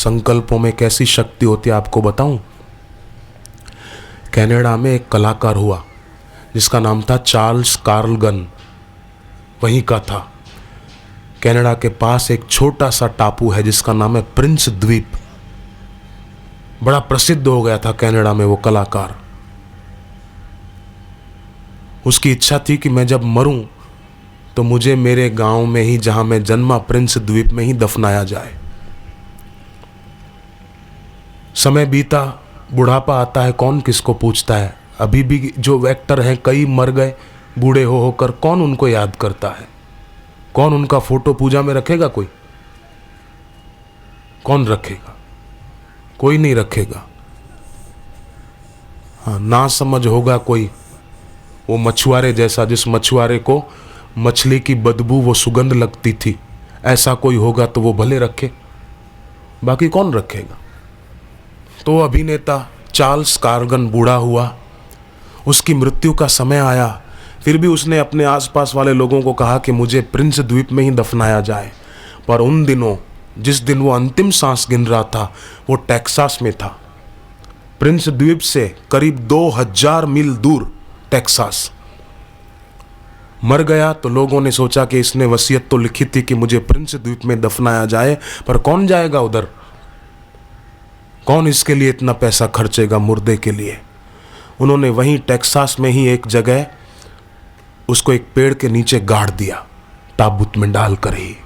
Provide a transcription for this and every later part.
संकल्पों में कैसी शक्ति होती है आपको बताऊं। कनाडा में एक कलाकार हुआ जिसका नाम था चार्ल्स कार्लगन, वहीं का था। कनाडा के पास एक छोटा सा टापू है जिसका नाम है प्रिंस द्वीप। बड़ा प्रसिद्ध हो गया था कनाडा में वो कलाकार। उसकी इच्छा थी कि मैं जब मरूं तो मुझे मेरे गांव में ही, जहां मैं जन्मा, प्रिंस द्वीप में ही दफनाया जाए। समय बीता, बुढ़ापा आता है, कौन किसको पूछता है। अभी भी जो एक्टर हैं कई मर गए बूढ़े हो होकर, कौन उनको याद करता है? कौन उनका फोटो पूजा में रखेगा? कोई कौन रखेगा? कोई नहीं रखेगा। हाँ, ना समझ होगा कोई, वो मछुआरे जैसा, जिस मछुआरे को मछली की बदबू वो सुगंध लगती थी, ऐसा कोई होगा तो वो भले रखे, बाकी कौन रखेगा। तो अभिनेता चार्ल्स कार्लगन बूढ़ा हुआ, उसकी मृत्यु का समय आया, फिर भी उसने अपने आसपास वाले लोगों को कहा कि मुझे प्रिंस द्वीप में ही दफनाया जाए। पर उन दिनों, जिस दिन वो अंतिम सांस गिन रहा था, वो टेक्सास में था। प्रिंस द्वीप से करीब 2000 मील दूर टेक्सास। मर गया तो लोगों ने सोचा कि इसने वसीयत तो लिखी थी कि मुझे प्रिंस द्वीप में दफनाया जाए, पर कौन जाएगा उधर? कौन इसके लिए इतना पैसा खर्चेगा मुर्दे के लिए? उन्होंने वहीं टेक्सास में ही एक जगह उसको एक पेड़ के नीचे गाड़ दिया, ताबूत में डालकर ही।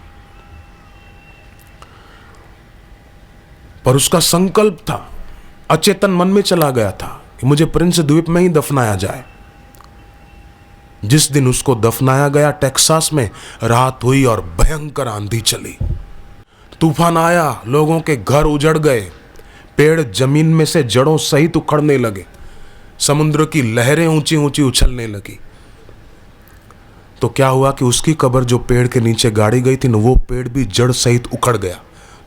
पर उसका संकल्प था, अचेतन मन में चला गया था कि मुझे प्रिंस द्वीप में ही दफनाया जाए। जिस दिन उसको दफनाया गया, टेक्सास में रात हुई और भयंकर आंधी चली, तूफान आया, लोगों के घर उजड़ गए, पेड़ जमीन में से जड़ों सहित उखड़ने लगे, समुद्र की लहरें ऊंची ऊंची उछलने लगी। तो क्या हुआ कि उसकी कब्र जो पेड़ के नीचे गाड़ी गई थी ना, वो पेड़ भी जड़ सहित उखड़ गया,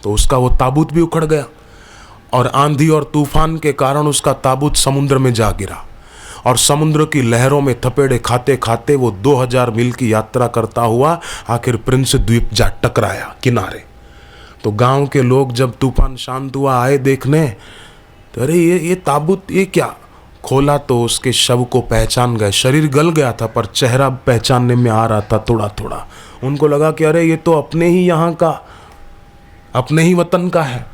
तो उसका वो ताबूत भी उखड़ गया। और आंधी और तूफान के कारण उसका ताबूत समुद्र में जा गिरा, और समुद्र की लहरों में थपेड़े खाते खाते वो 2000 मील की यात्रा करता हुआ आखिर प्रिंस द्वीप जा टकराया किनारे। तो गांव के लोग जब तूफान शांत हुआ आए देखने, तो अरे ये ताबूत, ये क्या? खोला तो उसके शव को पहचान गए। शरीर गल गया था पर चेहरा पहचानने में आ रहा था थोड़ा थोड़ा। उनको लगा कि अरे ये तो अपने ही यहाँ का, अपने ही वतन का है,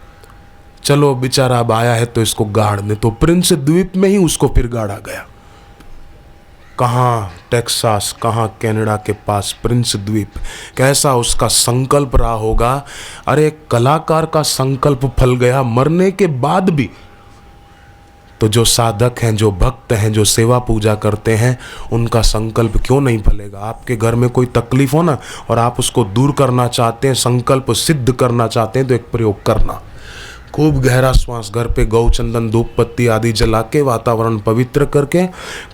चलो बेचारा अब आया है तो इसको गाड़ दे। तो प्रिंस द्वीप में ही उसको फिर गाड़ा गया। कहाँ टेक्सास, कहाँ कनाडा के पास प्रिंस द्वीप। कैसा उसका संकल्प रहा होगा। अरे कलाकार का संकल्प फल गया मरने के बाद भी। तो जो साधक हैं, जो भक्त हैं, जो सेवा पूजा करते हैं, उनका संकल्प क्यों नहीं फलेगा। आपके घर में कोई तकलीफ हो ना और आप उसको दूर करना चाहते हैं, संकल्प सिद्ध करना चाहते हैं, तो एक प्रयोग करना, खूब गहरा श्वास, घर पे गौ चंदन धूप पत्ती आदि जला के वातावरण पवित्र करके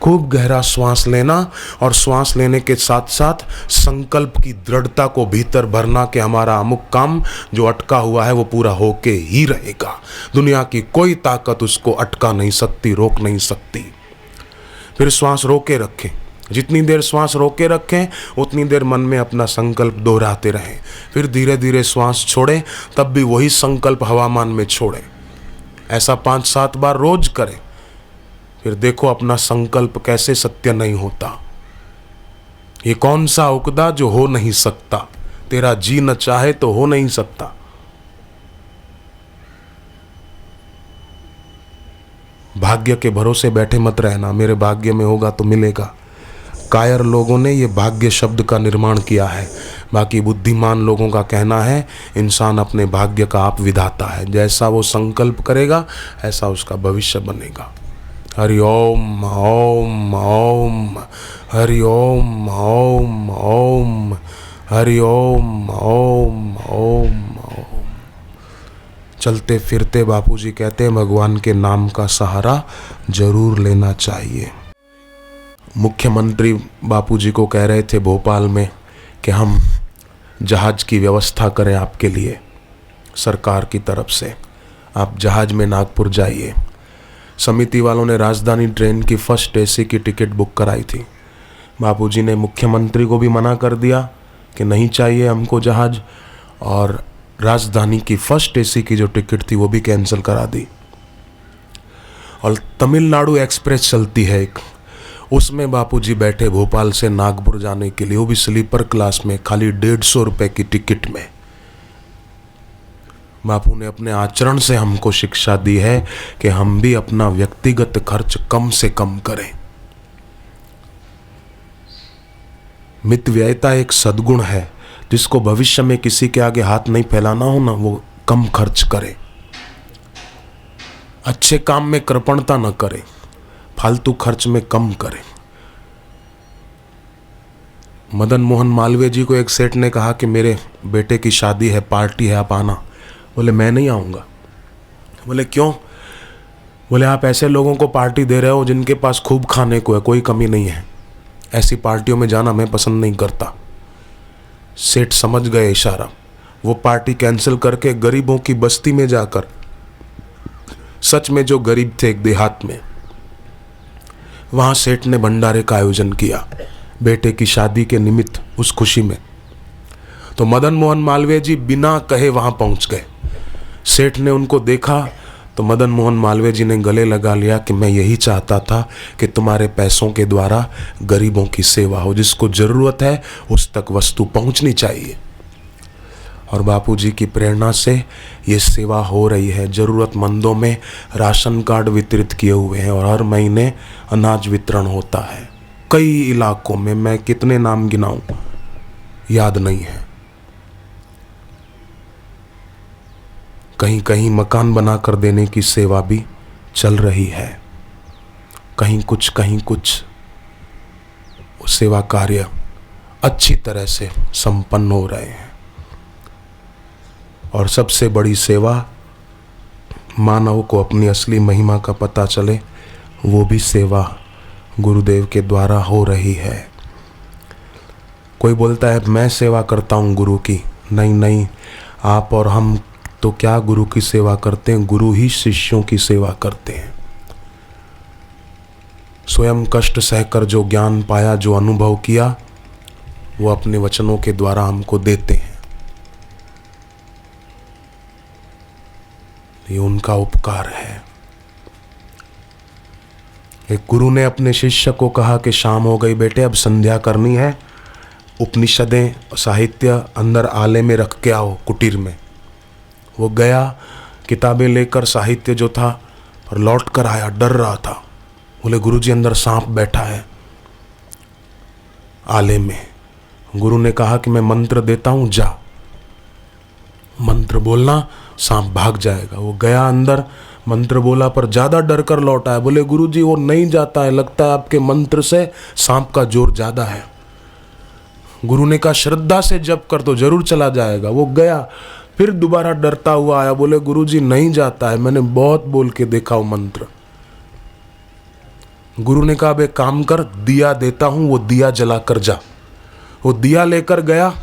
खूब गहरा श्वास लेना, और श्वास लेने के साथ साथ संकल्प की दृढ़ता को भीतर भरना कि हमारा अमुक काम जो अटका हुआ है वो पूरा होके ही रहेगा। दुनिया की कोई ताकत उसको अटका नहीं सकती, रोक नहीं सकती। फिर श्वास रोके रखें, जितनी देर श्वास रोके रखें उतनी देर मन में अपना संकल्प दोहराते रहें। फिर धीरे धीरे श्वास छोड़ें, तब भी वही संकल्प हवामान में छोड़ें। ऐसा 5-7 बार रोज करें। फिर देखो अपना संकल्प कैसे सत्य नहीं होता। ये कौन सा उकदा जो हो नहीं सकता, तेरा जी न चाहे तो हो नहीं सकता। भाग्य के भरोसे बैठे मत रहना, मेरे भाग्य में होगा तो मिलेगा। कायर लोगों ने ये भाग्य शब्द का निर्माण किया है, बाकी बुद्धिमान लोगों का कहना है इंसान अपने भाग्य का आप विधाता है। जैसा वो संकल्प करेगा ऐसा उसका भविष्य बनेगा। हरि ओम ओम ओम, हरि ओम ओम ओम, हरि ओम ओम ओम ओम। चलते फिरते बापूजी कहते हैं भगवान के नाम का सहारा जरूर लेना चाहिए। मुख्यमंत्री बापूजी को कह रहे थे भोपाल में कि हम जहाज की व्यवस्था करें आपके लिए, सरकार की तरफ से आप जहाज में नागपुर जाइए। समिति वालों ने राजधानी ट्रेन की फर्स्ट एसी की टिकट बुक कराई थी। बापूजी ने मुख्यमंत्री को भी मना कर दिया कि नहीं चाहिए हमको जहाज, और राजधानी की फर्स्ट एसी की जो टिकट थी वो भी कैंसिल करा दी। और तमिलनाडु एक्सप्रेस चलती है एक, उसमें बापूजी बैठे भोपाल से नागपुर जाने के लिए, वो भी स्लीपर क्लास में, खाली 150 रुपए की टिकट में। बापू ने अपने आचरण से हमको शिक्षा दी है कि हम भी अपना व्यक्तिगत खर्च कम से कम करें। मितव्ययिता एक सद्गुण है, जिसको भविष्य में किसी के आगे हाथ नहीं फैलाना हो ना, वो कम खर्च करे, अच्छे काम में कृपणता न करे, फालतू खर्च में कम करे। मदन मोहन मालवीय जी को एक सेठ ने कहा कि मेरे बेटे की शादी है, पार्टी है, आप आना। बोले मैं नहीं आऊँगा। बोले क्यों? बोले आप ऐसे लोगों को पार्टी दे रहे हो जिनके पास खूब खाने को है, कोई कमी नहीं है, ऐसी पार्टियों में जाना मैं पसंद नहीं करता। सेठ समझ गए इशारा, वो पार्टी कैंसिल करके गरीबों की बस्ती में जाकर, सच में जो गरीब थे एक देहात में, वहां सेठ ने भंडारे का आयोजन किया बेटे की शादी के निमित्त, उस खुशी में। तो मदन मोहन मालवीय जी बिना कहे वहां पहुंच गए। सेठ ने उनको देखा तो मदन मोहन मालवीय जी ने गले लगा लिया कि मैं यही चाहता था कि तुम्हारे पैसों के द्वारा गरीबों की सेवा हो, जिसको जरूरत है उस तक वस्तु पहुंचनी चाहिए। और बापूजी की प्रेरणा से ये सेवा हो रही है। जरूरतमंदों में राशन कार्ड वितरित किए हुए हैं और हर महीने अनाज वितरण होता है कई इलाकों में। मैं कितने नाम गिनाऊं, याद नहीं है। कहीं कहीं मकान बनाकर देने की सेवा भी चल रही है, कहीं कुछ सेवा कार्य अच्छी तरह से संपन्न हो रहे हैं। और सबसे बड़ी सेवा, मानव को अपनी असली महिमा का पता चले, वो भी सेवा गुरुदेव के द्वारा हो रही है। कोई बोलता है मैं सेवा करता हूँ गुरु की। नहीं, आप और हम तो क्या गुरु की सेवा करते हैं, गुरु ही शिष्यों की सेवा करते हैं। स्वयं कष्ट सहकर जो ज्ञान पाया, जो अनुभव किया, वो अपने वचनों के द्वारा हमको देते हैं। ये उनका उपकार है। एक गुरु ने अपने शिष्य को कहा कि शाम हो गई बेटे, अब संध्या करनी है, उपनिषदें साहित्य अंदर आले में रख के आओ कुटीर में। वो गया, किताबें लेकर, साहित्य जो था, और लौट कर आया, डर रहा था। बोले गुरुजी अंदर सांप बैठा है आले में। गुरु ने कहा कि मैं मंत्र देता हूं, जा मंत्र बोलना, सांप भाग जाएगा। वो गया अंदर, मंत्र बोला, पर ज्यादा डर कर लौट आया। बोले गुरुजी वो नहीं जाता है, लगता है आपके मंत्र से सांप का जोर ज्यादा है। गुरु ने कहा श्रद्धा से जप कर तो जरूर चला जाएगा। वो गया, फिर दोबारा डरता हुआ आया। बोले गुरुजी नहीं जाता है, मैंने बहुत बोल के देखा वो मंत्र। गुरु ने कहा अब एक काम कर, दिया देता हूं, वो दिया जला कर जा। वो दिया लेकर गया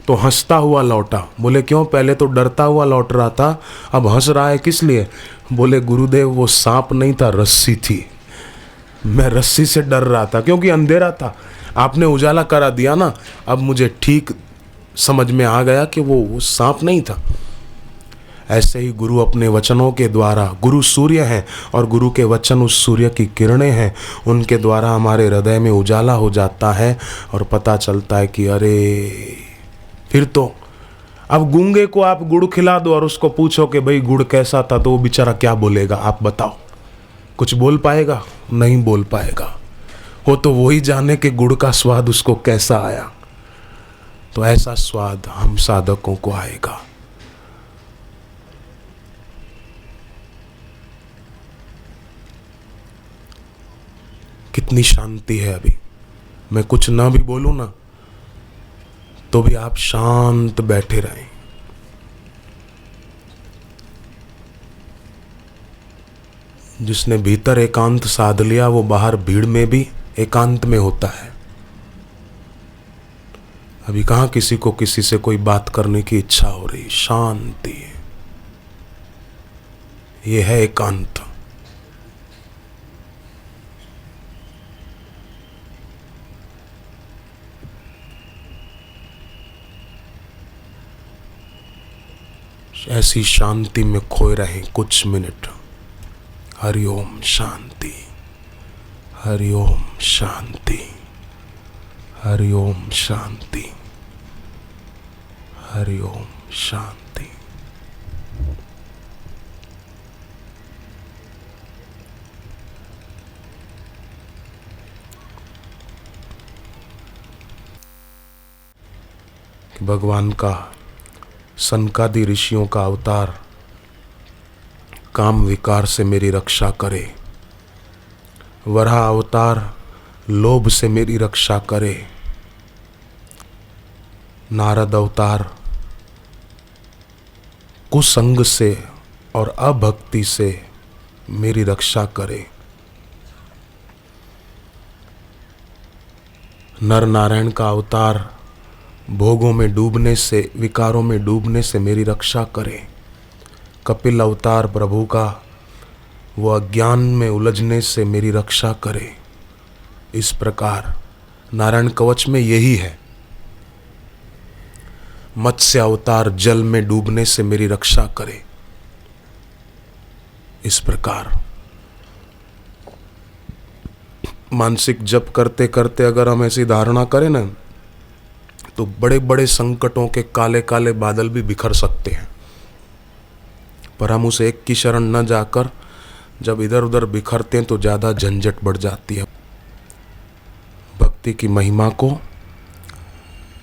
तो हंसता हुआ लौटा। बोले क्यों? पहले तो डरता हुआ लौट रहा था, अब हंस रहा है किस लिए? बोले गुरुदेव वो सांप नहीं था, रस्सी थी। मैं रस्सी से डर रहा था क्योंकि अंधेरा था, आपने उजाला करा दिया ना, अब मुझे ठीक समझ में आ गया कि वो सांप नहीं था। ऐसे ही गुरु अपने वचनों के द्वारा, गुरु सूर्य हैं और गुरु के वचन उस सूर्य की किरणें हैं, उनके द्वारा हमारे हृदय में उजाला हो जाता है और पता चलता है कि अरे, फिर तो अब गूंगे को आप गुड़ खिला दो और उसको पूछो कि भाई गुड़ कैसा था, तो वो बेचारा क्या बोलेगा? आप बताओ, कुछ बोल पाएगा? नहीं बोल पाएगा। वो तो वही जाने कि गुड़ का स्वाद उसको कैसा आया। तो ऐसा स्वाद हम साधकों को आएगा। कितनी शांति है अभी। मैं कुछ ना भी बोलूं ना, तो भी आप शांत बैठे रहें। जिसने भीतर एकांत साध लिया, वो बाहर भीड़ में भी एकांत में होता है। अभी कहाँ किसी को किसी से कोई बात करने की इच्छा हो रही। शांति, ये है एकांत। ऐसी शांति में खोए रहें कुछ मिनट। हरि ओम शांति, हरि ओम शांति, हरि ओम शांति, हरि ओम शांति। कि भगवान का सनकादि ऋषियों का अवतार काम विकार से मेरी रक्षा करे, वराह अवतार लोभ से मेरी रक्षा करे, नारद अवतार कुसंग से और अभक्ति से मेरी रक्षा करे, नर नारायण का अवतार भोगों में डूबने से, विकारों में डूबने से मेरी रक्षा करे, कपिल अवतार प्रभु का वो अज्ञान में उलझने से मेरी रक्षा करे। इस प्रकार नारायण कवच में यही है। मत्स्य अवतार जल में डूबने से मेरी रक्षा करे। इस प्रकार मानसिक जप करते करते अगर हम ऐसी धारणा करें ना, तो बड़े बड़े संकटों के काले काले बादल भी बिखर सकते हैं। पर हम उस एक की शरण न जाकर जब इधर उधर बिखरते हैं तो ज़्यादा झंझट बढ़ जाती है। भक्ति की महिमा को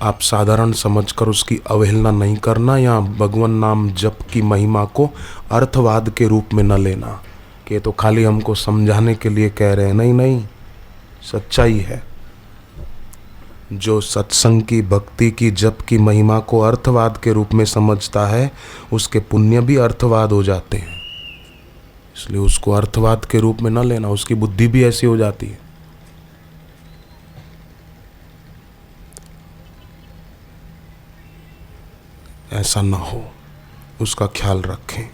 आप साधारण समझकर उसकी अवहेलना नहीं करना, या भगवान नाम जप की महिमा को अर्थवाद के रूप में न लेना कि तो खाली हमको समझाने के लिए कह रहे हैं। नहीं नहीं, सच्चाई है। जो सत्संग की, भक्ति की, जप की महिमा को अर्थवाद के रूप में समझता है, उसके पुण्य भी अर्थवाद हो जाते हैं। इसलिए उसको अर्थवाद के रूप में न लेना, उसकी बुद्धि भी ऐसी हो जाती है। ऐसा न हो, उसका ख्याल रखें।